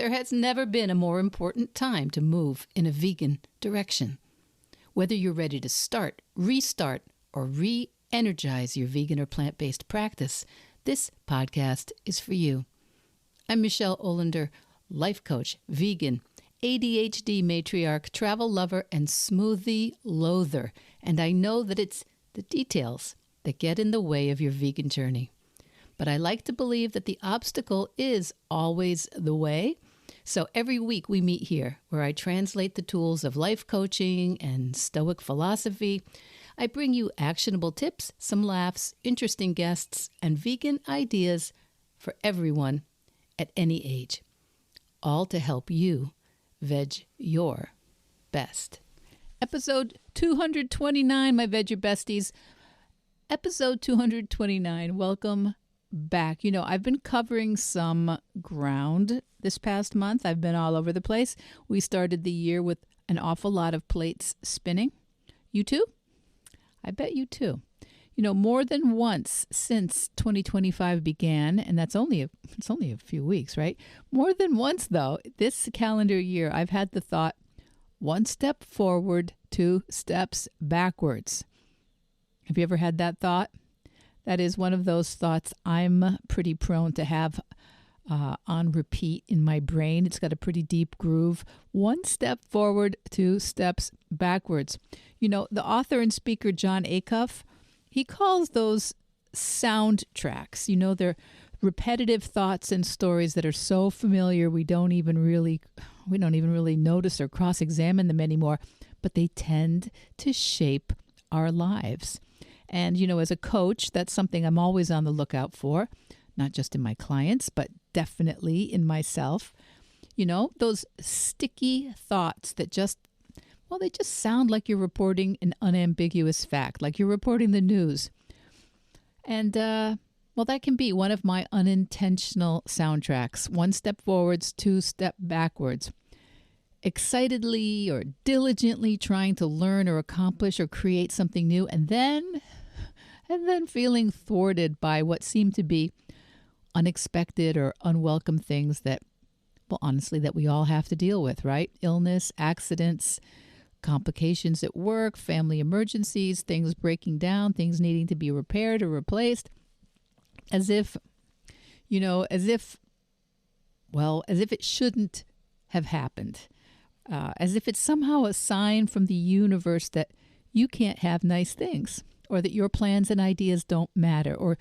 There has never been a more important time to move in a vegan direction. Whether you're ready to start, restart, or re-energize your vegan or plant-based practice, this podcast is for you. I'm Michelle Olander, life coach, vegan, ADHD matriarch, travel lover, and smoothie loather. And I know that it's the details that get in the way of your vegan journey. But I like to believe that the obstacle is always the way. So every week we meet here where I translate the tools of life coaching and Stoic philosophy. I bring you actionable tips, some laughs, interesting guests, and vegan ideas for everyone at any age. All to help you veg your best. Episode 229, my veg your besties. Episode 229. Welcome back. You know, I've been covering some ground this past month. I've been all over the place. We started the year with an awful lot of plates spinning. You too? I bet you too. You know, more than once since 2025 began, and it's only a few weeks, right? More than once, though, this calendar year, I've had the thought, one step forward, two steps backwards. Have you ever had that thought? That is one of those thoughts I'm pretty prone to have on repeat in my brain. It's got a pretty deep groove. One step forward, two steps backwards. You know, the author and speaker Jon Acuff, he calls those soundtracks. You know, they're repetitive thoughts and stories that are so familiar we don't even really notice or cross-examine them anymore, but they tend to shape our lives. And, you know, as a coach, that's something I'm always on the lookout for, not just in my clients, but definitely in myself. You know, those sticky thoughts that they just sound like you're reporting an unambiguous fact, like you're reporting the news. And, that can be one of my unintentional soundtracks. One step forwards, two step backwards. Excitedly or diligently trying to learn or accomplish or create something new, and then feeling thwarted by what seem to be unexpected or unwelcome things that we all have to deal with, right? Illness, accidents, complications at work, family emergencies, things breaking down, things needing to be repaired or replaced, as if it shouldn't have happened, as if it's somehow a sign from the universe that you can't have nice things, or that your plans and ideas don't matter, or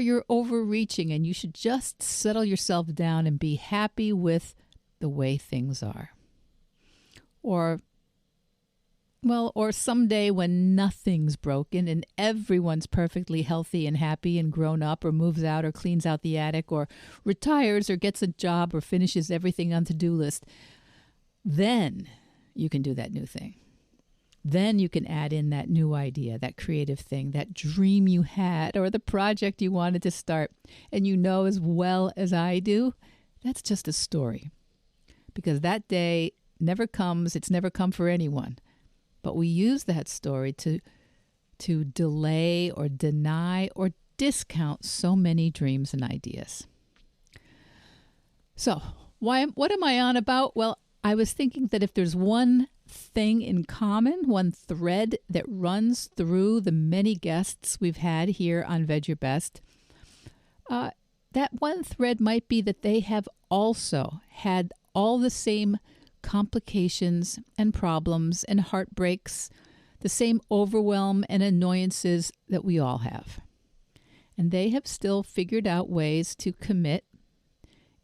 you're overreaching and you should just settle yourself down and be happy with the way things are. Or someday when nothing's broken and everyone's perfectly healthy and happy and grown up, or moves out or cleans out the attic or retires or gets a job or finishes everything on the to-do list, then you can do that new thing. Then you can add in that new idea, that creative thing, that dream you had, or the project you wanted to start. And you know as well as I do, that's just a story. Because that day never comes. It's never come for anyone. But we use that story to delay or deny or discount so many dreams and ideas. So, what am I on about? Well, I was thinking that if there's one thing in common, one thread that runs through the many guests we've had here on Veg Your Best, that one thread might be that they have also had all the same complications and problems and heartbreaks, the same overwhelm and annoyances that we all have. And they have still figured out ways to commit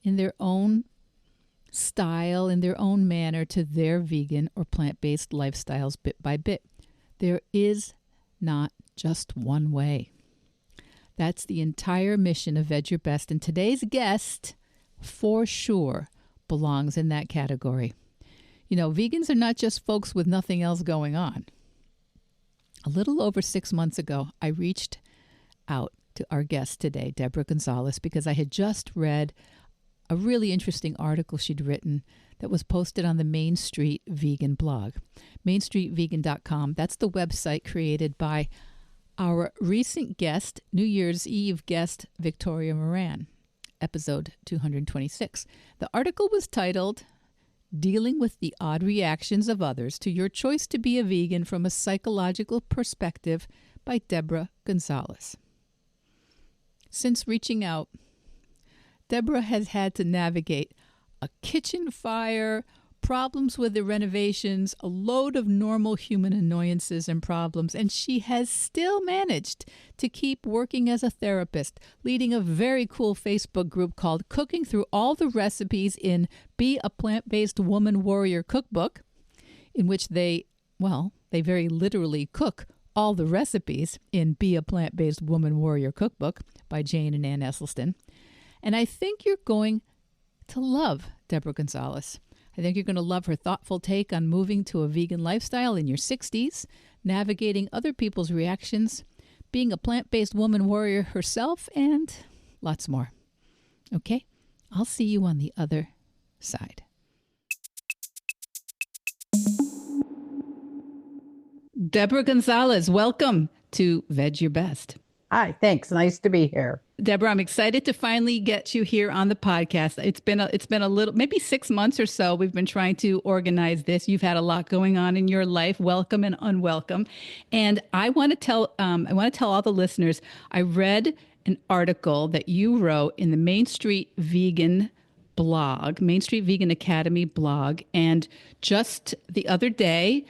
in their own style, in their own manner, to their vegan or plant-based lifestyles bit by bit. There is not just one way. That's the entire mission of Veg Your Best. And today's guest, for sure, belongs in that category. You know, vegans are not just folks with nothing else going on. A little over 6 months ago, I reached out to our guest today, Deborah Gonzales, because I had just read a really interesting article she'd written that was posted on the Main Street Vegan blog, mainstreetvegan.com. That's the website created by our recent guest, New Year's Eve guest, Victoria Moran. episode 226. The article was titled, Dealing with the Odd Reactions of Others to Your Choice to be a Vegan from a Psychological Perspective by Deborah Gonzales. Since reaching out, Deborah has had to navigate a kitchen fire, problems with the renovations, a load of normal human annoyances and problems, and she has still managed to keep working as a therapist, leading a very cool Facebook group called Cooking Through All the Recipes in Be a Plant-Based Woman Warrior Cookbook, in which they very literally cook all the recipes in Be a Plant-Based Woman Warrior Cookbook by Jane and Ann Esselstyn. And I think you're going to love Deborah Gonzales. I think you're going to love her thoughtful take on moving to a vegan lifestyle in your 60s, navigating other people's reactions, being a plant-based woman warrior herself, and lots more. Okay, I'll see you on the other side. Deborah Gonzales, welcome to Veg Your Best. Hi, thanks. Nice to be here. Deborah, I'm excited to finally get you here on the podcast. It's been a little, maybe 6 months or so. We've been trying to organize this. You've had a lot going on in your life, welcome and unwelcome. And I want to tell all the listeners, I read an article that you wrote in the Main Street Vegan blog, Main Street Vegan Academy blog. And just the other day,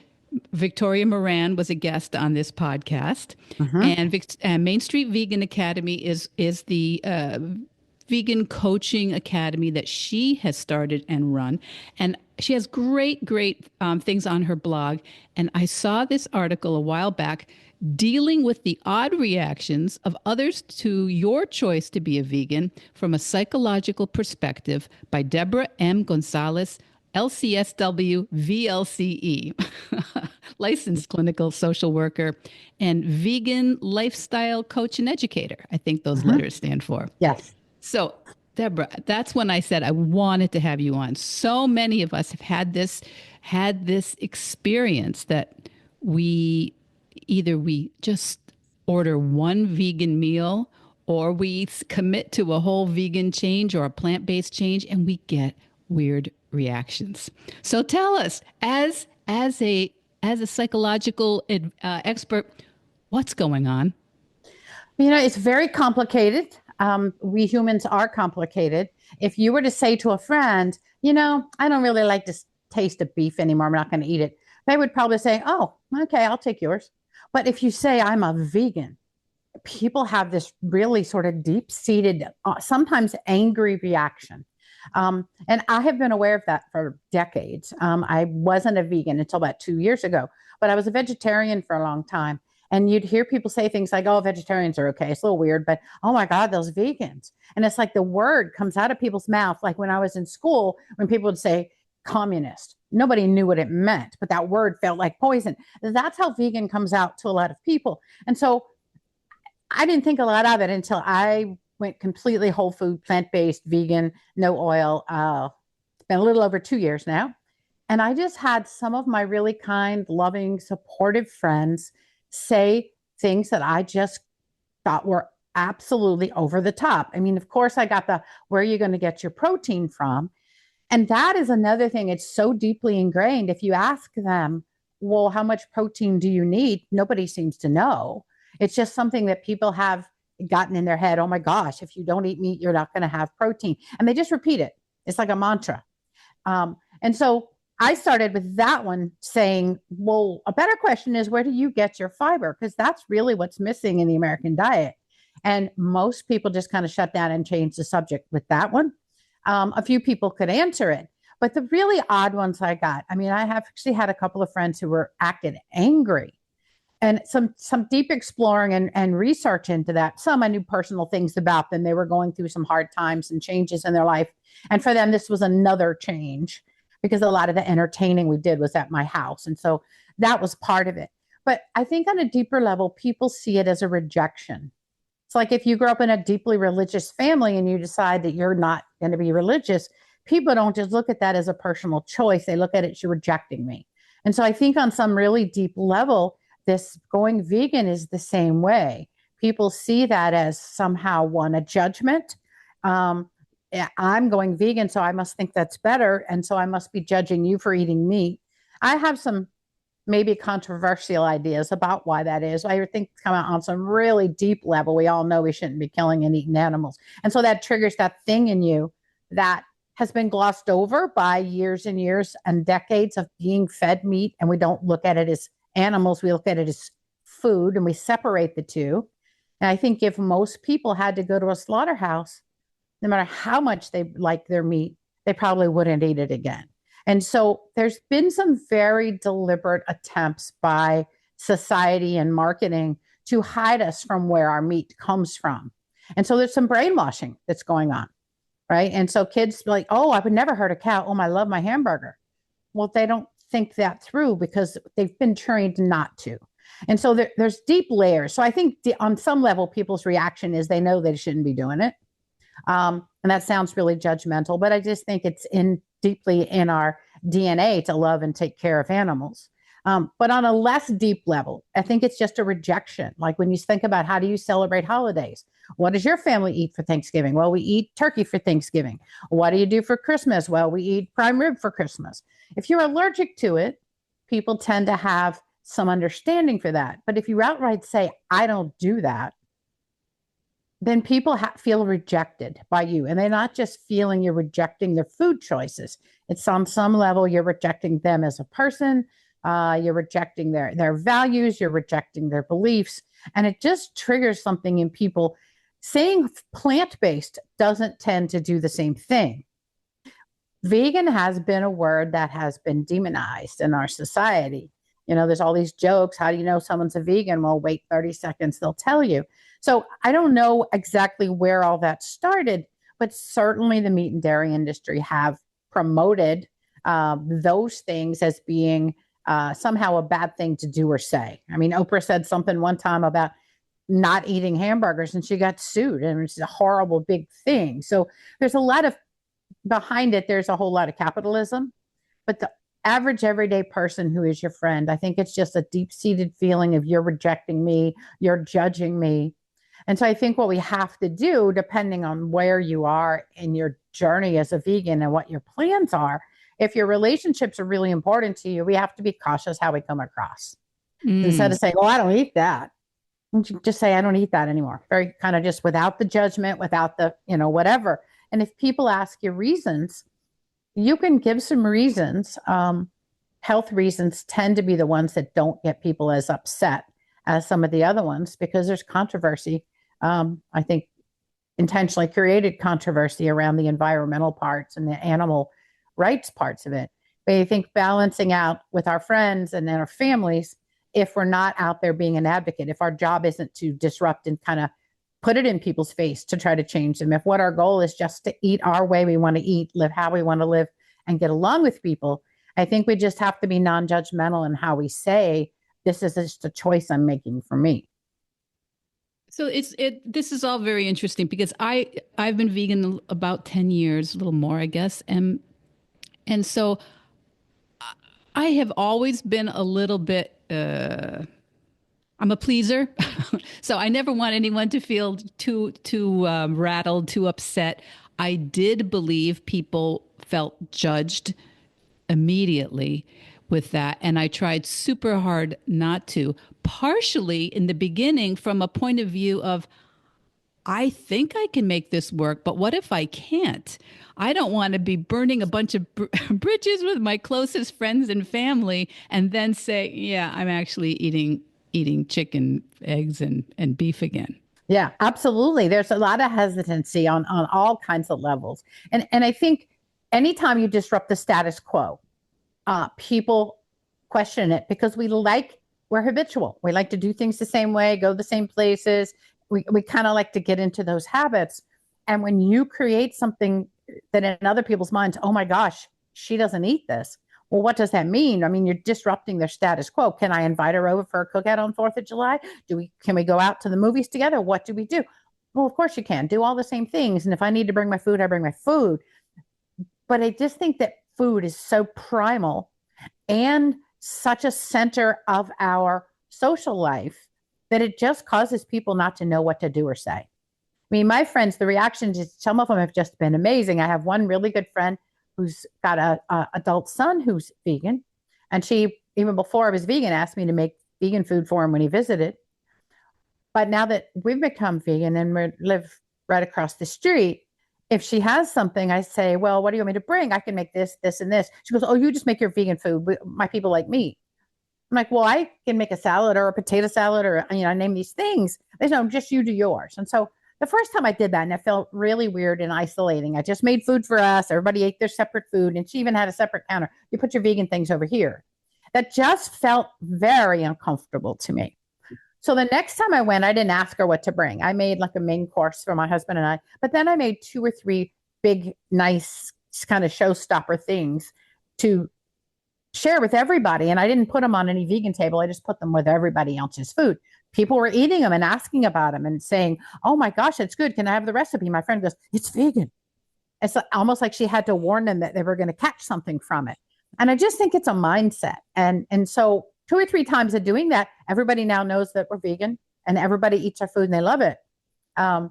Victoria Moran was a guest on this podcast, and Main Street Vegan Academy is the vegan coaching academy that she has started and run, and she has great things on her blog. And I saw this article a while back, dealing with the odd reactions of others to your choice to be a vegan from a psychological perspective by Deborah M. Gonzales, LCSW VLCE, licensed clinical social worker and vegan lifestyle coach and educator. I think those letters stand for. Yes. So, Deborah, that's when I said I wanted to have you on. So many of us have had this experience that we just order one vegan meal, or we commit to a whole vegan change or a plant-based change, and we get weird reactions. So tell us, as a psychological expert, what's going on? It's very complicated. We humans are complicated. If you were to say to a friend, I don't really like the taste of beef anymore, I'm not going to eat it, they would probably say, oh, okay, I'll take yours. But if you say I'm a vegan, people have this really sort of deep-seated, sometimes angry reaction. And I have been aware of that for decades. I wasn't a vegan until about 2 years ago, but I was a vegetarian for a long time. And you'd hear people say things like, oh, vegetarians are okay. It's a little weird, but oh my God, those vegans. And it's like the word comes out of people's mouth. Like when I was in school, when people would say communist, nobody knew what it meant, but that word felt like poison. That's how vegan comes out to a lot of people. And so I didn't think a lot of it until I went completely whole food, plant-based, vegan, no oil. It's been a little over 2 years now. And I just had some of my really kind, loving, supportive friends say things that I just thought were absolutely over the top. I mean, of course, I got where are you going to get your protein from? And that is another thing. It's so deeply ingrained. If you ask them, well, how much protein do you need? Nobody seems to know. It's just something that people have gotten in their head. Oh my gosh, if you don't eat meat, you're not going to have protein. And they just repeat it. It's like a mantra. And so I started with that one saying, well, a better question is, where do you get your fiber? Because that's really what's missing in the American diet. And most people just kind of shut down and change the subject with that one. A few people could answer it. But the really odd ones I got, I have actually had a couple of friends who were acted angry. And some deep exploring and research into that. Some I knew personal things about them. They were going through some hard times and changes in their life. And for them, this was another change because a lot of the entertaining we did was at my house. And so that was part of it. But I think on a deeper level, people see it as a rejection. It's like if you grew up in a deeply religious family and you decide that you're not going to be religious, people don't just look at that as a personal choice. They look at it, you're rejecting me. And so I think on some really deep level, this going vegan is the same way. People see that as somehow a judgment. I'm going vegan, so I must think that's better. And so I must be judging you for eating meat. I have some maybe controversial ideas about why that is. I think come out on some really deep level. We all know we shouldn't be killing and eating animals. And so that triggers that thing in you that has been glossed over by years and years and decades of being fed meat. And we don't look at it as animals. We look at it as food, and we separate the two. And I think if most people had to go to a slaughterhouse, no matter how much they like their meat, they probably wouldn't eat it again. And so there's been some very deliberate attempts by society and marketing to hide us from where our meat comes from. And so there's some brainwashing that's going on, right? And so kids like, oh, I would never hurt a cow. Oh, I love my hamburger. Well, they don't think that through because they've been trained not to. And so there's deep layers. So I think on some level, people's reaction is they know they shouldn't be doing it. And that sounds really judgmental, but I just think it's deeply in our DNA to love and take care of animals. But on a less deep level, I think it's just a rejection. Like when you think about how do you celebrate holidays? What does your family eat for Thanksgiving? Well, we eat turkey for Thanksgiving. What do you do for Christmas? Well, we eat prime rib for Christmas. If you're allergic to it, people tend to have some understanding for that. But if you outright say, I don't do that, then people feel rejected by you. And they're not just feeling you're rejecting their food choices. It's on some level, you're rejecting them as a person. You're rejecting their values. You're rejecting their beliefs. And it just triggers something in people. Saying plant-based doesn't tend to do the same thing. Vegan has been a word that has been demonized in our society. You know, there's all these jokes. How do you know someone's a vegan? Well, wait 30 seconds, they'll tell you. So I don't know exactly where all that started, but certainly the meat and dairy industry have promoted those things as being somehow a bad thing to do or say. I mean, Oprah said something one time about not eating hamburgers and she got sued, and it's a horrible big thing. So there's a lot of behind it. There's a whole lot of capitalism, but the average everyday person who is your friend, I think it's just a deep-seated feeling of you're rejecting me, you're judging me. And so I think what we have to do, depending on where you are in your journey as a vegan and what your plans are, if your relationships are really important to you, we have to be cautious how we come across. Instead of saying, oh, I don't eat that, just say, I don't eat that anymore. Very kind of just without the judgment, without the, whatever. And if people ask you reasons, you can give some reasons. Health reasons tend to be the ones that don't get people as upset as some of the other ones because there's controversy. I think intentionally created controversy around the environmental parts and the animal rights parts of it. But I think balancing out with our friends and then our families, if we're not out there being an advocate, if our job isn't to disrupt and kind of put it in people's face to try to change them, if what our goal is just to eat our way we want to eat, live how we want to live, and get along with people, I think we just have to be non-judgmental in how we say, this is just a choice I'm making for me. So this is all very interesting because I've been vegan about 10 years, a little more, I guess. And so I have always been a little bit, I'm a pleaser. So I never want anyone to feel too rattled, too upset. I did believe people felt judged immediately with that. And I tried super hard not to, partially in the beginning from a point of view of, I think I can make this work, but what if I can't? I don't want to be burning a bunch of bridges with my closest friends and family and then say, yeah, I'm actually eating chicken, eggs, and beef again. Yeah, absolutely. There's a lot of hesitancy on all kinds of levels. And I think anytime you disrupt the status quo, people question it because we're habitual. We like to do things the same way, go the same places. We kind of like to get into those habits. And when you create something that in other people's minds, oh my gosh, she doesn't eat this. Well, what does that mean? I mean, you're disrupting their status quo. Can I invite her over for a cookout on 4th of July? Can we go out to the movies together? What do we do? Well, of course you can. Do all the same things. And if I need to bring my food, I bring my food. But I just think that food is so primal and such a center of our social life that it just causes people not to know what to do or say. mean, my friends, the reactions, some of them have just been amazing. I have one really good friend who's got a adult son who's vegan. And she, even before I was vegan, asked me to make vegan food for him when he visited. But now that we've become vegan and we live right across the street, if she has something, I say, well, what do you want me to bring? I can make this, this, and this. She goes, oh, you just make your vegan food. My people like meat. I'm like, well, I can make a salad or a potato salad or, I name these things. They say, no, just you do yours. And so the first time I did that, and it felt really weird and isolating. I just made food for us. Everybody ate their separate food. And she even had a separate counter. You put your vegan things over here. That just felt very uncomfortable to me. So the next time I went, I didn't ask her what to bring. I made like a main course for my husband and I, but then I made 2 or 3 big, nice kind of showstopper things to share with everybody. And I didn't put them on any vegan table. I just put them with everybody else's food. People were eating them and asking about them and saying, oh my gosh, it's good. Can I have the recipe? My friend goes, it's vegan. It's almost like she had to warn them that they were going to catch something from it. And I just think it's a mindset. And so 2 or 3 times of doing that, everybody now knows that we're vegan and everybody eats our food and they love it. And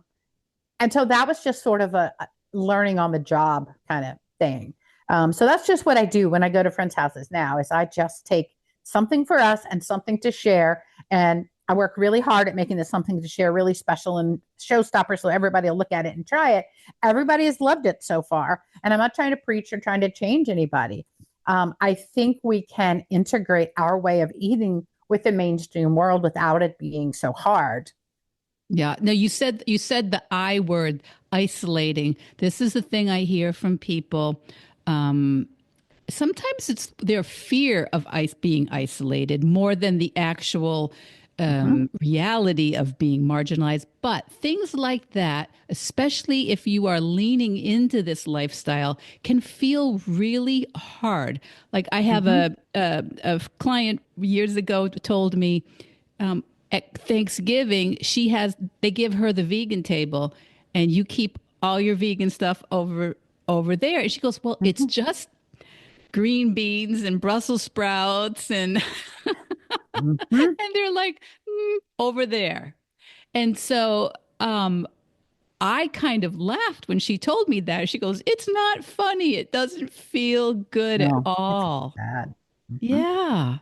so that was just sort of a learning on the job kind of thing. So that's just what I do when I go to friends' houses now is I just take something for us and something to share. And I work really hard at making this something to share really special and showstopper so everybody will look at it and try it. Everybody has loved it so far. And I'm not trying to preach or trying to change anybody. I think we can integrate our way of eating with the mainstream world without it being so hard. Yeah. No, you said the I word, isolating. This is the thing I hear from people. Sometimes it's their fear of being isolated more than the actual reality of being marginalized. But things like that, especially if you are leaning into this lifestyle, can feel really hard. Like I have a client years ago told me at Thanksgiving, they give her the vegan table and you keep all your vegan stuff over there. And she goes, well, it's just green beans and Brussels sprouts and and they're like over there. And so I kind of laughed when she told me that. She goes, it's not funny. It doesn't feel good at No, it's all. bad. Yeah.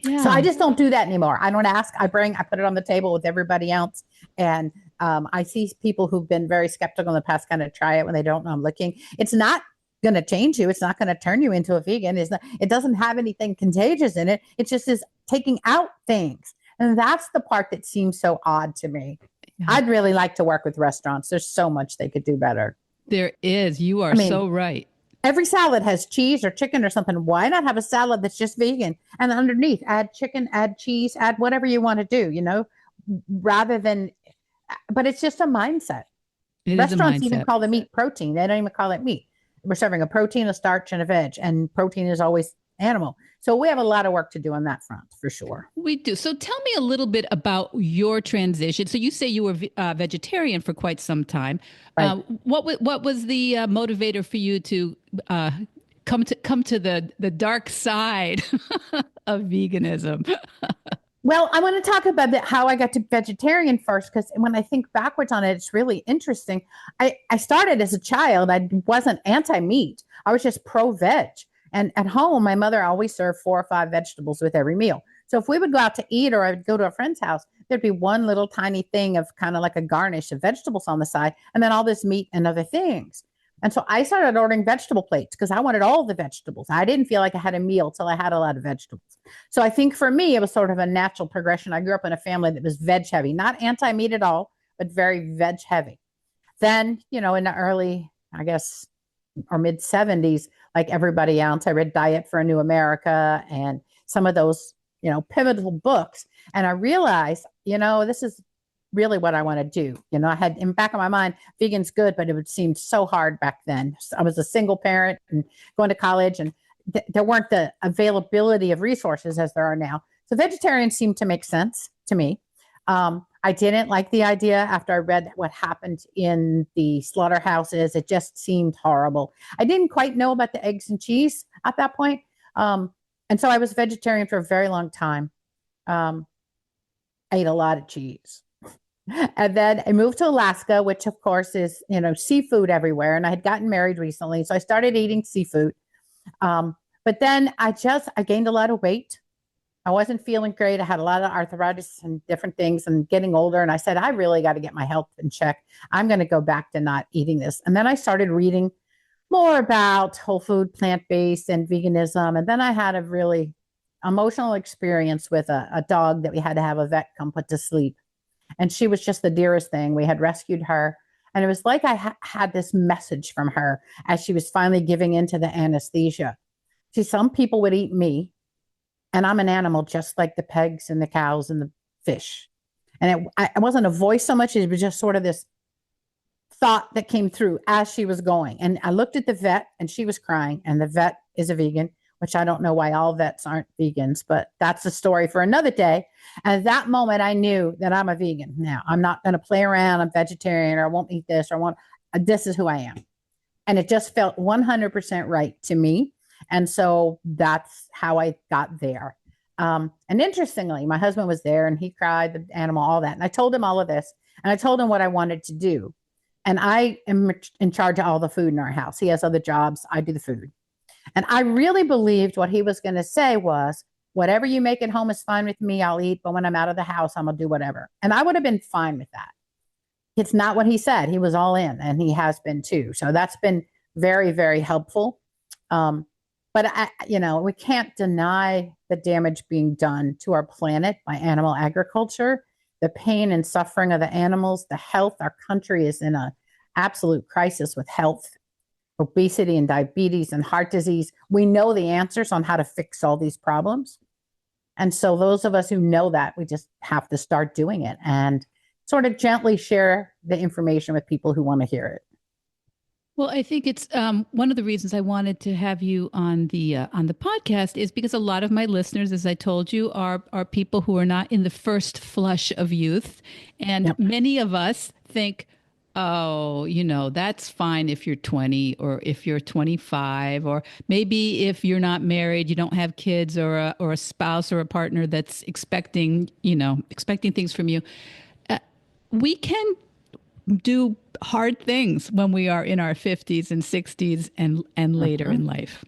So I Yeah. just don't do that anymore. I don't ask. I put it on the table with everybody else. And I see people who've been very skeptical in the past kind of try it when they don't know I'm looking. It's not going to change you. It's not going to turn you into a vegan. It doesn't have anything contagious in it. It just is taking out things. And that's the part that seems so odd to me. Yeah. I'd really like to work with restaurants. There's so much they could do better. There is. You are so right. Every salad has cheese or chicken or something. Why not have a salad that's just vegan? And underneath, add chicken, add cheese, add whatever you want to do, rather than, but it's just a mindset. Restaurants even call the meat protein. They don't even call it meat. We're serving a protein, a starch, and a veg, and protein is always animal. So we have a lot of work to do on that front for sure. We do. So tell me a little bit about your transition. So you say you were vegetarian for quite some time. Right. What was the motivator for you to come to the dark side of veganism? Well, I want to talk about how I got to vegetarian first, because when I think backwards on it, it's really interesting. I started as a child. I wasn't anti-meat. I was just pro-veg. And at home, my mother always served 4 or 5 vegetables with every meal. So if we would go out to eat or I would go to a friend's house, there'd be one little tiny thing of kind of like a garnish of vegetables on the side, and then all this meat and other things. And so I started ordering vegetable plates because I wanted all the vegetables. I didn't feel like I had a meal till I had a lot of vegetables. So I think for me, it was sort of a natural progression. I grew up in a family that was veg heavy, not anti-meat at all, but very veg heavy. Then, in the early, I guess, or mid 70s, like everybody else, I read Diet for a New America and some of those, pivotal books. And I realized, this is really what I want to do. I had in the back of my mind, vegan's good, but it would seem so hard back then. I was a single parent and going to college, and there weren't the availability of resources as there are now. So vegetarian seemed to make sense to me. I didn't like the idea after I read what happened in the slaughterhouses. It just seemed horrible. I didn't quite know about the eggs and cheese at that point. And so I was vegetarian for a very long time. I ate a lot of cheese. And then I moved to Alaska, which of course is, seafood everywhere. And I had gotten married recently. So I started eating seafood. But then I gained a lot of weight. I wasn't feeling great. I had a lot of arthritis and different things and getting older. And I said, I really got to get my health in check. I'm going to go back to not eating this. And then I started reading more about whole food, plant-based and veganism. And then I had a really emotional experience with a dog that we had to have a vet come put to sleep. And she was just the dearest thing. We had rescued her. And it was like I had this message from her as she was finally giving into the anesthesia. See, some people would eat me, and I'm an animal just like the pigs and the cows and the fish. And it wasn't a voice so much, it was just sort of this thought that came through as she was going. And I looked at the vet and she was crying, and the vet is a vegan, which I don't know why all vets aren't vegans, but that's a story for another day. And at that moment, I knew that I'm a vegan. Now, I'm not going to play around. I'm vegetarian, or I won't eat this, or this is who I am. And it just felt 100% right to me. And so that's how I got there. And interestingly, my husband was there and he cried, the animal, all that. And I told him all of this, and I told him what I wanted to do. And I am in charge of all the food in our house. He has other jobs. I do the food. And I really believed what he was going to say was, whatever you make at home is fine with me. I'll eat. But when I'm out of the house, I'm going to do whatever. And I would have been fine with that. It's not what he said. He was all in, and he has been too. So that's been very, very helpful. But we can't deny the damage being done to our planet by animal agriculture, the pain and suffering of the animals, the health. Our country is in an absolute crisis with health, obesity and diabetes and heart disease. We know the answers on how to fix all these problems. And so those of us who know that, we just have to start doing it and sort of gently share the information with people who want to hear it. Well, I think it's one of the reasons I wanted to have you on the podcast is because a lot of my listeners, as I told you, are people who are not in the first flush of youth, and Yep. many of us think, oh, that's fine if you're 20 or if you're 25, or maybe if you're not married, you don't have kids, or a spouse or a partner that's expecting things from you. We can do hard things when we are in our 50s and 60s and later in life.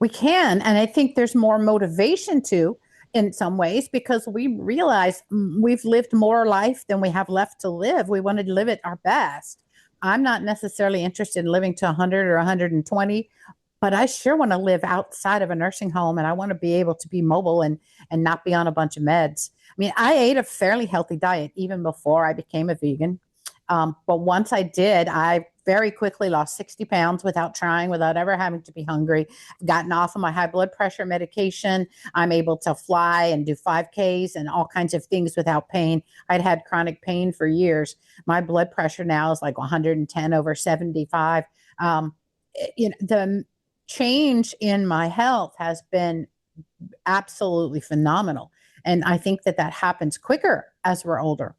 We can. And I think there's more motivation to, in some ways, because we realize we've lived more life than we have left to live. We want to live it our best. I'm not necessarily interested in living to 100 or 120, but I sure want to live outside of a nursing home, and I want to be able to be mobile and not be on a bunch of meds. I mean, I ate a fairly healthy diet even before I became a vegan. But once I did, I very quickly lost 60 pounds without trying, without ever having to be hungry. I've gotten off of my high blood pressure medication. I'm able to fly and do 5Ks and all kinds of things without pain. I'd had chronic pain for years. My blood pressure now is like 110/75. The change in my health has been absolutely phenomenal. And I think that happens quicker as we're older.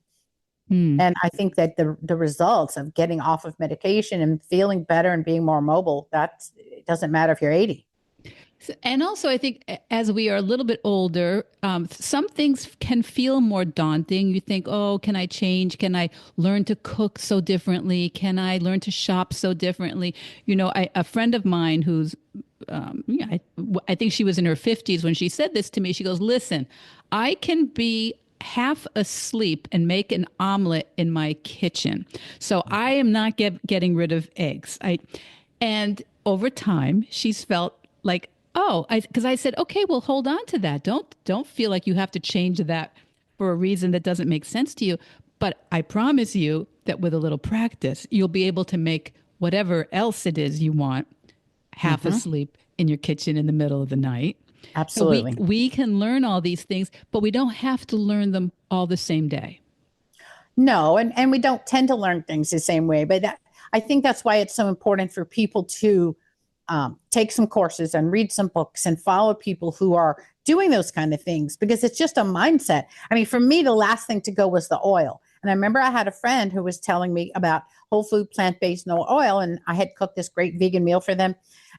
And I think that the results of getting off of medication and feeling better and being more mobile, it doesn't matter if you're 80. And also, I think as we are a little bit older, some things can feel more daunting. You think, oh, can I change? Can I learn to cook so differently? Can I learn to shop so differently? A friend of mine who's, I think she was in her 50s when she said this to me. She goes, listen, I can be half asleep and make an omelet in my kitchen. So I am not getting rid of eggs. And over time, she's felt like, because I said, okay, well, hold on to that. Don't feel like you have to change that for a reason that doesn't make sense to you. But I promise you that with a little practice, you'll be able to make whatever else it is you want half asleep in your kitchen in the middle of the night. Absolutely. So we can learn all these things, but we don't have to learn them all the same day. No, and we don't tend to learn things the same way. But I think that's why it's so important for people to take some courses and read some books and follow people who are doing those kind of things, because it's just a mindset. I mean, for me, the last thing to go was the oil. And I remember I had a friend who was telling me about whole food, plant-based, no oil. And I had cooked this great vegan meal for them.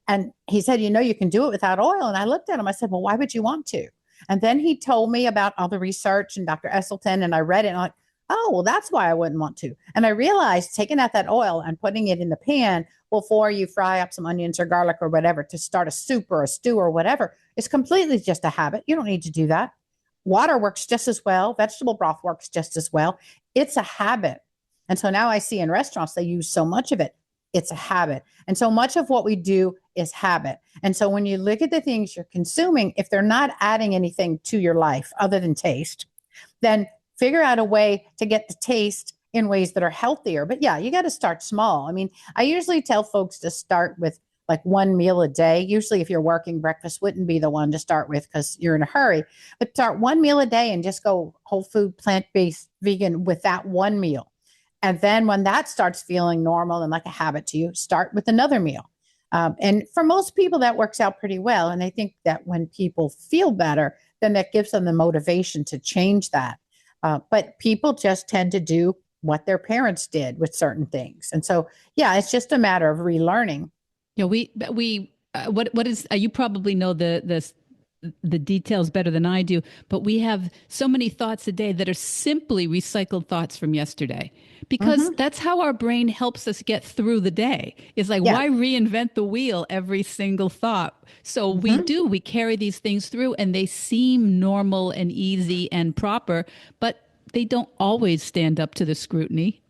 And he said, you can do it without oil. And I looked at him, I said, well, why would you want to? And then he told me about all the research and Dr. Esselstyn, and I read it. And I'm like, Oh, well, that's why I wouldn't want to. And I realized taking out that oil and putting it in the pan before you fry up some onions or garlic or whatever to start a soup or a stew or whatever is completely just a habit. You don't need to do that. Water works just as well. Vegetable broth works just as well. It's a habit. And so now I see in restaurants, they use so much of it. It's a habit. And so much of what we do is habit. And so when you look at the things you're consuming, if they're not adding anything to your life other than taste, then figure out a way to get the taste in ways that are healthier. But yeah, you got to start small. I mean, I usually tell folks to start with like one meal a day. Usually, if you're working, breakfast wouldn't be the one to start with because you're in a hurry. But start one meal a day and just go whole food, plant-based, vegan with that one meal. And then when that starts feeling normal and like a habit to you, start with another meal. And for most people, that works out pretty well. And I think that when people feel better, then that gives them the motivation to change that. But people just tend to do what their parents did with certain things. And so, yeah, it's just a matter of relearning. You know, what is, you probably know the details better than I do, but we have so many thoughts a day that are simply recycled thoughts from yesterday, because that's how our brain helps us get through the day. It's like, Yeah. why reinvent the wheel every single thought? So we carry these things through and they seem normal and easy and proper, but they don't always stand up to the scrutiny.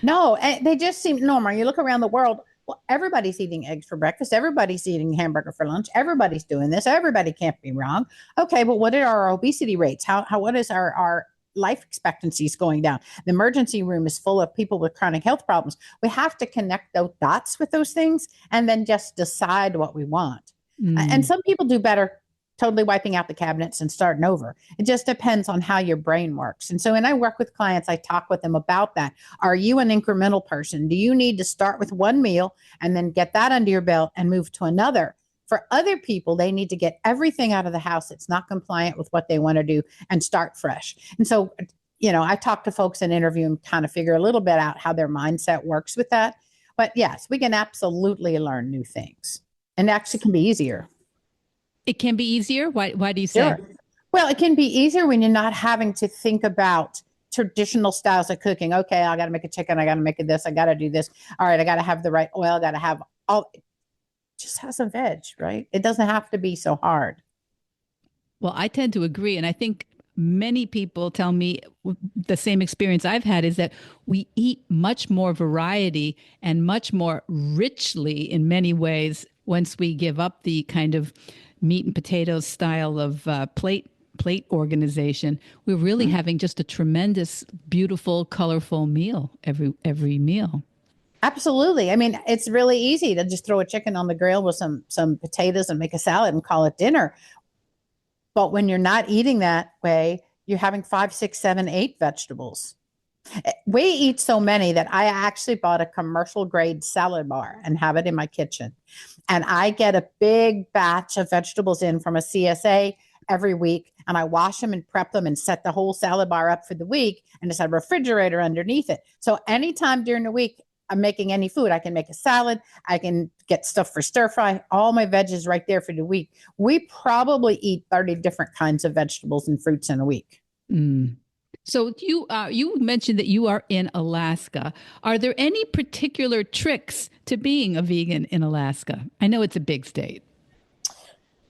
No, they just seem normal. You look around the world, well, everybody's eating eggs for breakfast. Everybody's eating hamburger for lunch. Everybody's doing this. Everybody can't be wrong. Okay, but what are our obesity rates? What is our life expectancies going down? The emergency room is full of people with chronic health problems. We have to connect those dots with those things and then just decide what we want. And some people do better totally wiping out the cabinets and starting over. It just depends on how your brain works. And so when I work with clients, I talk with them about that. Are you an incremental person? Do you need to start with one meal and then get that under your belt and move to another? For other people, they need to get everything out of the house that's not compliant with what they want to do and start fresh. And so, I talk to folks and interview and kind of figure a little bit out how their mindset works with that. But yes, we can absolutely learn new things, and actually can be easier. It can be easier. Why do you say? Sure. Well, it can be easier when you're not having to think about traditional styles of cooking. Okay, I got to make a chicken. I got to make this. I got to do this. All right, I got to have the right oil. I got to have all. Just have some veg, right? It doesn't have to be so hard. Well, I tend to agree. And I think many people tell me the same experience I've had is that we eat much more variety and much more richly in many ways once we give up the kind of meat and potatoes style of plate organization. We're really having just a tremendous, beautiful, colorful meal every meal. Absolutely. I mean, it's really easy to just throw a chicken on the grill with some potatoes and make a salad and call it dinner. But when you're not eating that way, you're having 5, 6, 7, 8 vegetables. We eat so many that I actually bought a commercial grade salad bar and have it in my kitchen. And I get a big batch of vegetables in from a CSA every week. And I wash them and prep them and set the whole salad bar up for the week. And it's a refrigerator underneath it. So anytime during the week I'm making any food, I can make a salad. I can get stuff for stir fry. All my veggies right there for the week. We probably eat 30 different kinds of vegetables and fruits in a week. So you mentioned that you are in Alaska. Are there any particular tricks to being a vegan in Alaska? I know it's a big state.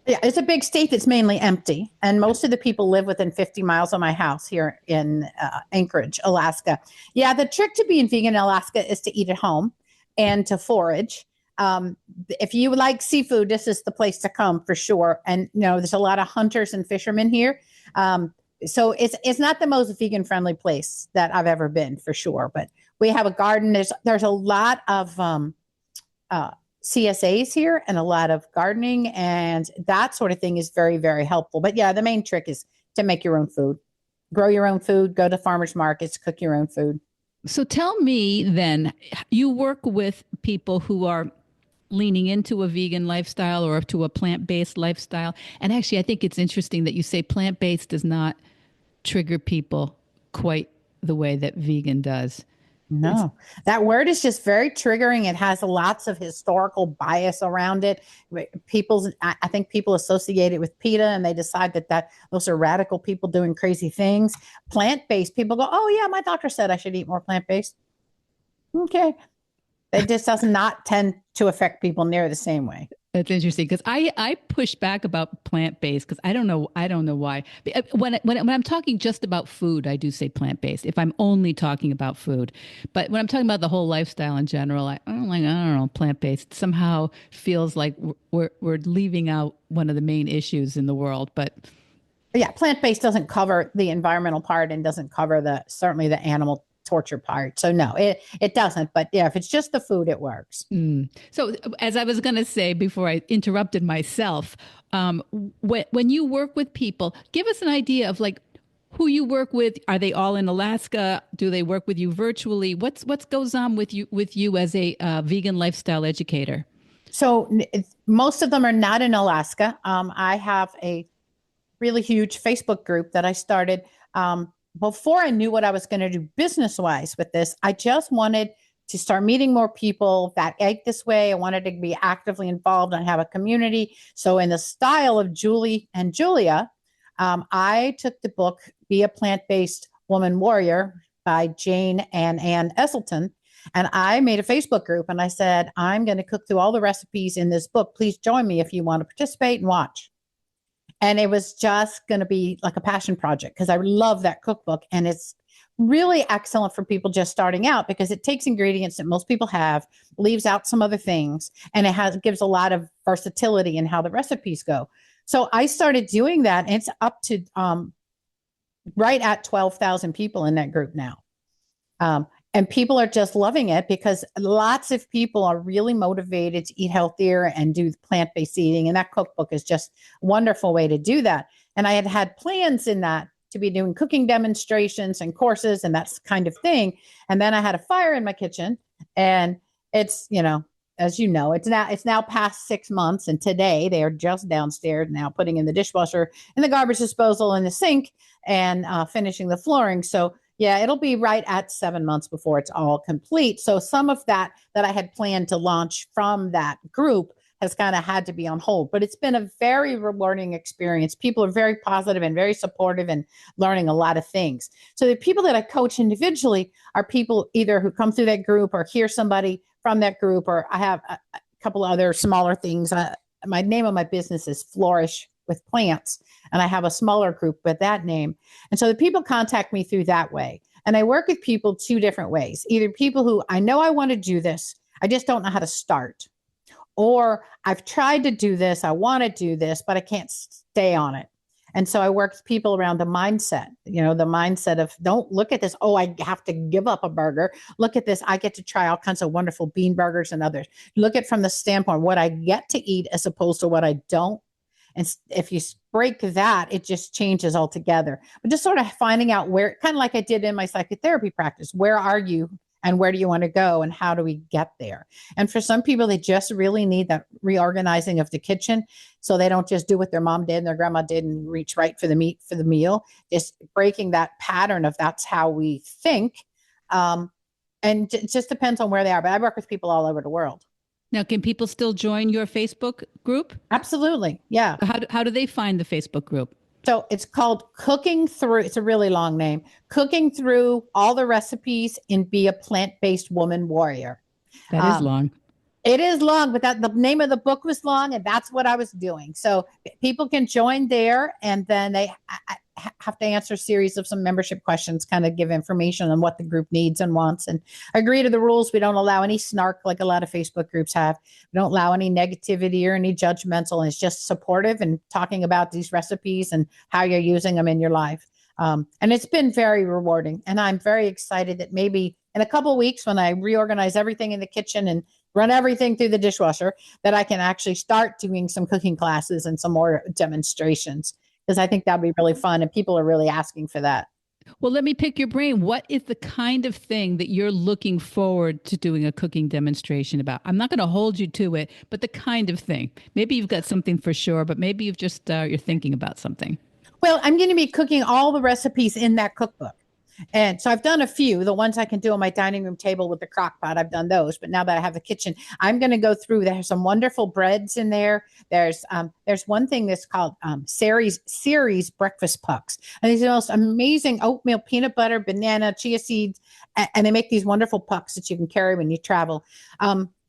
Yeah, it's a big state that's mainly empty. And most of the people live within 50 miles of my house here in Anchorage, Alaska. Yeah, the trick to being vegan in Alaska is to eat at home and to forage. If you like seafood, this is the place to come for sure. And, there's a lot of hunters and fishermen here. So it's not the most vegan friendly place that I've ever been for sure, but we have a garden. There's a lot of CSAs here and a lot of gardening, and that sort of thing is very, very helpful. But yeah, the main trick is to make your own food, grow your own food, go to farmers markets, cook your own food. So tell me then, you work with people who are leaning into a vegan lifestyle or to a plant-based lifestyle. And actually, I think it's interesting that you say plant-based does not trigger people quite the way that vegan does. No, that word is just very triggering. It has lots of historical bias around it. I think people associate it with PETA, and they decide that those are radical people doing crazy things. Plant-based people go, oh yeah, my doctor said I should eat more plant-based. Okay, it just does not tend to affect people near the same way. That's interesting because I push back about plant based because I don't know why. When I'm talking just about food, I do say plant based. If I'm only talking about food, but when I'm talking about the whole lifestyle in general, I don't know, plant based somehow feels like we're leaving out one of the main issues in the world. But Yeah, plant-based doesn't cover the environmental part and doesn't cover the certainly the animal torture part. So no, it doesn't. But yeah, if it's just the food, it works. so, as I was going to say before I interrupted myself, when you work with people, give us an idea of like who you work with. Are they all in Alaska? Do they work with you virtually? What's goes on with you as a vegan lifestyle educator? So most of them are not in Alaska. I have a really huge Facebook group that I started before I knew what I was going to do business wise with this. I just wanted to start meeting more people that ate this way. I wanted to be actively involved and have a community. So, in the style of Julie and Julia, I took the book Be a Plant Based Woman Warrior by Jane and Ann Esselton. And I made a Facebook group and I said, I'm going to cook through all the recipes in this book. Please join me if you want to participate and watch. And it was just going to be like a passion project because I love that cookbook. And it's really excellent for people just starting out because it takes ingredients that most people have, leaves out some other things, and gives a lot of versatility in how the recipes go. So I started doing that, and it's up to right at 12,000 people in that group now. And people are just loving it because lots of people are really motivated to eat healthier and do plant-based eating. And that cookbook is just a wonderful way to do that. And I had plans in that to be doing cooking demonstrations and courses and that kind of thing. And then I had a fire in my kitchen, and it's, as you know, it's now past 6 months. And today they are just downstairs now putting in the dishwasher and the garbage disposal in the sink and finishing the flooring. So yeah, it'll be right at 7 months before it's all complete. So some of that I had planned to launch from that group has kind of had to be on hold, but it's been a very rewarding experience. People are very positive and very supportive and learning a lot of things. So the people that I coach individually are people either who come through that group or hear somebody from that group, or I have a couple other smaller things. My name of my business is Flourish with Plants, and I have a smaller group with that name. And so the people contact me through that way. And I work with people two different ways. Either people who I know I want to do this, I just don't know how to start. Or I've tried to do this, I want to do this, but I can't stay on it. And so I work with people around the mindset of don't look at this, oh, I have to give up a burger. Look at this, I get to try all kinds of wonderful bean burgers and others. Look at it from the standpoint what I get to eat as opposed to what I don't. And if you break that, it just changes altogether. But just sort of finding out where, kind of like I did in my psychotherapy practice, where are you and where do you want to go and how do we get there? And for some people, they just really need that reorganizing of the kitchen so they don't just do what their mom did and their grandma did and reach right for the meat for the meal. Just breaking that pattern of that's how we think. And it just depends on where they are. But I work with people all over the world. Now, can people still join your Facebook group? Absolutely. Yeah. How do they find the Facebook group? So it's called Cooking Through. It's a really long name. Cooking Through All the Recipes and Be a Plant-Based Woman Warrior. That is long. It is long, but the name of the book was long, and that's what I was doing. So people can join there, and then they have to answer a series of some membership questions, kind of give information on what the group needs and wants, and agree to the rules. We don't allow any snark like a lot of Facebook groups have. We don't allow any negativity or any judgmental, and it's just supportive and talking about these recipes and how you're using them in your life. And it's been very rewarding, and I'm very excited that maybe in a couple of weeks when I reorganize everything in the kitchen and run everything through the dishwasher, that I can actually start doing some cooking classes and some more demonstrations, because I think that'd be really fun. And people are really asking for that. Well, let me pick your brain. What is the kind of thing that you're looking forward to doing a cooking demonstration about? I'm not going to hold you to it, but the kind of thing. Maybe you've got something for sure, but maybe you've just, you're thinking about something. Well, I'm going to be cooking all the recipes in that cookbook. And so I've done a few. The ones I can do on my dining room table with the crock pot, I've done those. But now that I have the kitchen, I'm going to go through. There's some wonderful breads in there. There's one thing that's called Ceres breakfast pucks. And these are the most amazing oatmeal, peanut butter, banana, chia seeds. And they make these wonderful pucks that you can carry when you travel.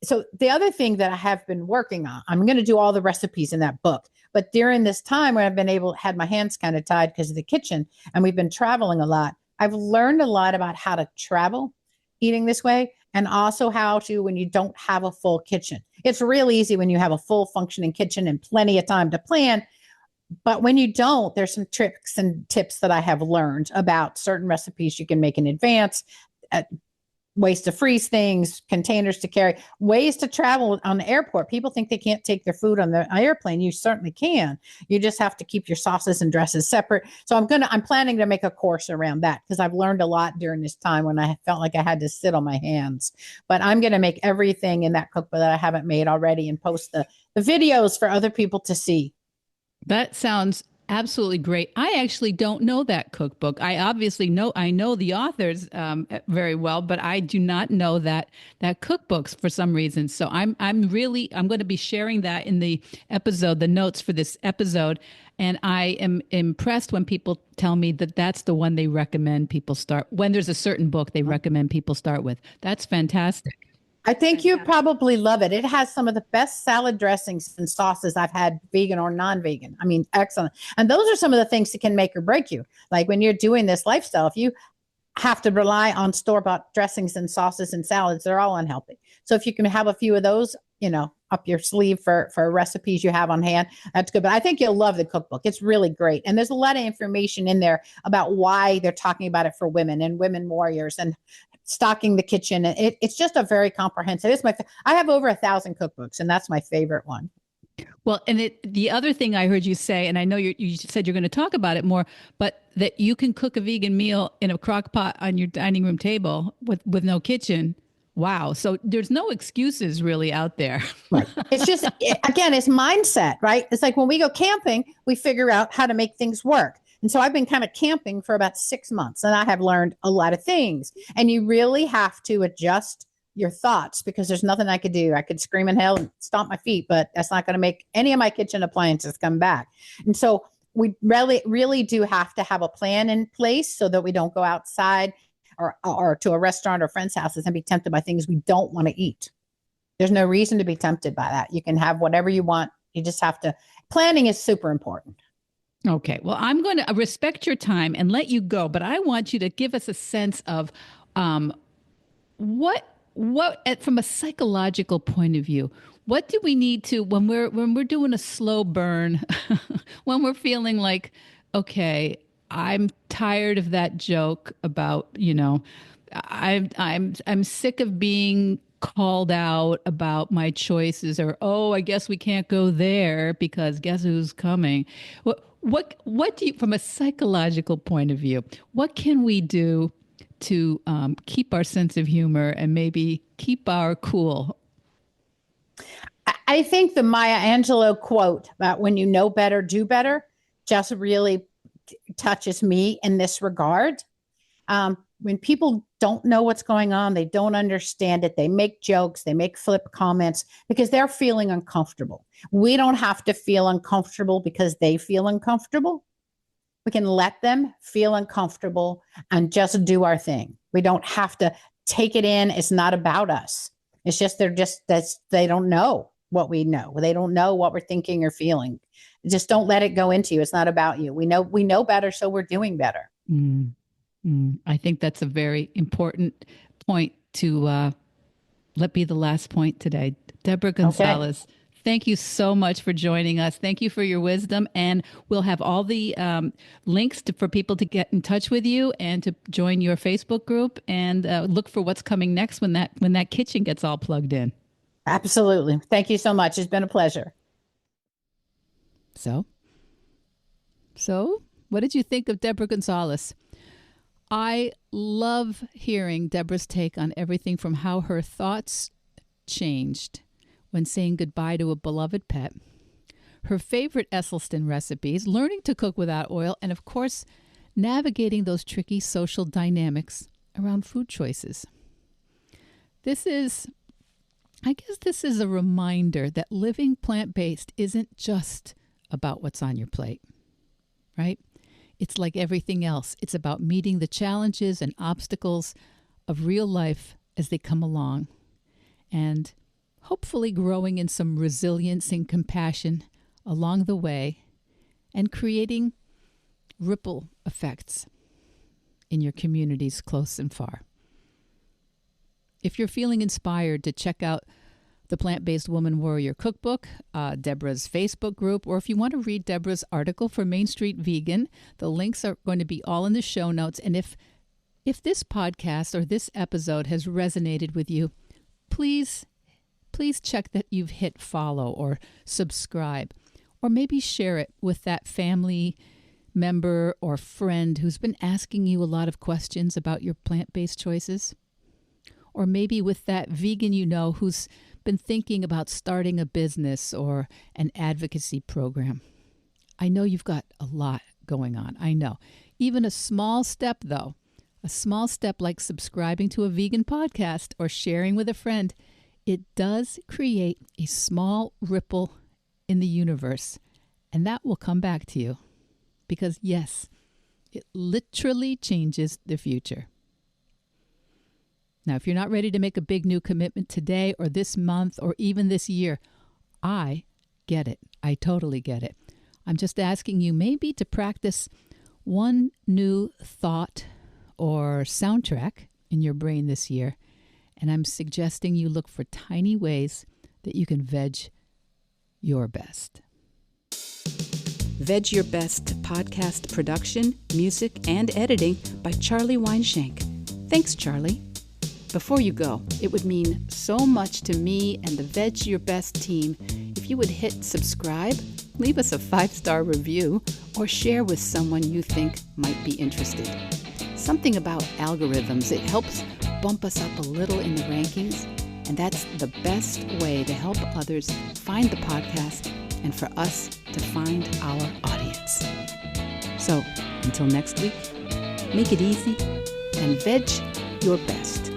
So the other thing that I have been working on, I'm going to do all the recipes in that book. But during this time when I've been had my hands kind of tied because of the kitchen and we've been traveling a lot, I've learned a lot about how to travel eating this way and also how to, when you don't have a full kitchen. It's real easy when you have a full functioning kitchen and plenty of time to plan. But when you don't, there's some tricks and tips that I have learned about certain recipes you can make in advance, ways to freeze things, containers to carry, ways to travel on the airport. People think they can't take their food on the airplane. You certainly can. You just have to keep your sauces and dresses separate. So I'm planning to make a course around that because I've learned a lot during this time when I felt like I had to sit on my hands. But I'm going to make everything in that cookbook that I haven't made already and post the videos for other people to see. That sounds absolutely great. I actually don't know that cookbook. I obviously I know the authors very well, but I do not know that cookbooks for some reason. So I'm going to be sharing that in the episode, the notes for this episode. And I am impressed when people tell me that that's the one they recommend people start. When there's a certain book they recommend people start with. That's fantastic. I think you probably love it. It has some of the best salad dressings and sauces I've had, vegan or non-vegan. I mean, excellent. And those are some of the things that can make or break you. Like when you're doing this lifestyle, if you have to rely on store-bought dressings and sauces and salads, they're all unhealthy. So if you can have a few of those, up your sleeve for recipes you have on hand, that's good. But I think you'll love the cookbook. It's really great. And there's a lot of information in there about why they're talking about it for women and women warriors and stocking the kitchen. It's just a very comprehensive. I have over 1,000 cookbooks, and that's my favorite one. Well, and the other thing I heard you say, and I know you said you're going to talk about it more, but that you can cook a vegan meal in a crock pot on your dining room table with no kitchen. Wow. So there's no excuses really out there. Right. It's just, again, it's mindset, right? It's like when we go camping, we figure out how to make things work. And so I've been kind of camping for about 6 months and I have learned a lot of things. And you really have to adjust your thoughts because there's nothing I could do. I could scream in hell and stomp my feet, but that's not going to make any of my kitchen appliances come back. And so we really, really do have to have a plan in place so that we don't go outside or to a restaurant or friends' houses and be tempted by things we don't want to eat. There's no reason to be tempted by that. You can have whatever you want. You just have to. Planning is super important. Okay. Well, I'm going to respect your time and let you go, but I want you to give us a sense of what from a psychological point of view, what do we need to when we're doing a slow burn, when we're feeling like, okay, I'm tired of that joke about, I'm sick of being called out about my choices, or I guess we can't go there because guess who's coming. What do you, from a psychological point of view, what can we do to keep our sense of humor and maybe keep our cool? I think the Maya Angelou quote about when you know better, do better just really touches me in this regard. When people don't know what's going on, they don't understand it, they make jokes, they make flip comments because they're feeling uncomfortable. We don't have to feel uncomfortable because they feel uncomfortable. We can let them feel uncomfortable and just do our thing. We don't have to take it in. It's not about us. It's just they don't know what we know. They don't know what we're thinking or feeling. Just don't let it go into you. It's not about you. We know better, so we're doing better. I think that's a very important point to let be the last point today. Deborah Gonzales, okay. Thank you so much for joining us. Thank you for your wisdom. And we'll have all the links for people to get in touch with you and to join your Facebook group and look for what's coming next when that kitchen gets all plugged in. Absolutely. Thank you so much. It's been a pleasure. So what did you think of Deborah Gonzales? I love hearing Deborah's take on everything from how her thoughts changed when saying goodbye to a beloved pet, her favorite Esselstyn recipes, learning to cook without oil, and of course, navigating those tricky social dynamics around food choices. This is a reminder that living plant-based isn't just about what's on your plate, right? It's like everything else. It's about meeting the challenges and obstacles of real life as they come along, and hopefully growing in some resilience and compassion along the way, and creating ripple effects in your communities close and far. If you're feeling inspired to check out the Plant-Based Woman Warrior Cookbook, Deborah's Facebook group, or if you want to read Deborah's article for Main Street Vegan, the links are going to be all in the show notes. And if this podcast or this episode has resonated with you, please check that you've hit follow or subscribe, or maybe share it with that family member or friend who's been asking you a lot of questions about your plant-based choices, or maybe with that vegan you know who's been thinking about starting a business or an advocacy program. I know you've got a lot going on. I know. Even a small step, though, a small step like subscribing to a vegan podcast or sharing with a friend, it does create a small ripple in the universe, and that will come back to you. Because yes, it literally changes the future. Now, if you're not ready to make a big new commitment today or this month or even this year, I get it. I totally get it. I'm just asking you maybe to practice one new thought or soundtrack in your brain this year. And I'm suggesting you look for tiny ways that you can veg your best. Veg Your Best podcast production, music, and editing by Charlie Weinshank. Thanks, Charlie. Before you go, it would mean so much to me and the Veg Your Best team if you would hit subscribe, leave us a 5-star review, or share with someone you think might be interested. Something about algorithms, it helps bump us up a little in the rankings, and that's the best way to help others find the podcast and for us to find our audience. So, until next week, make it easy and veg your best.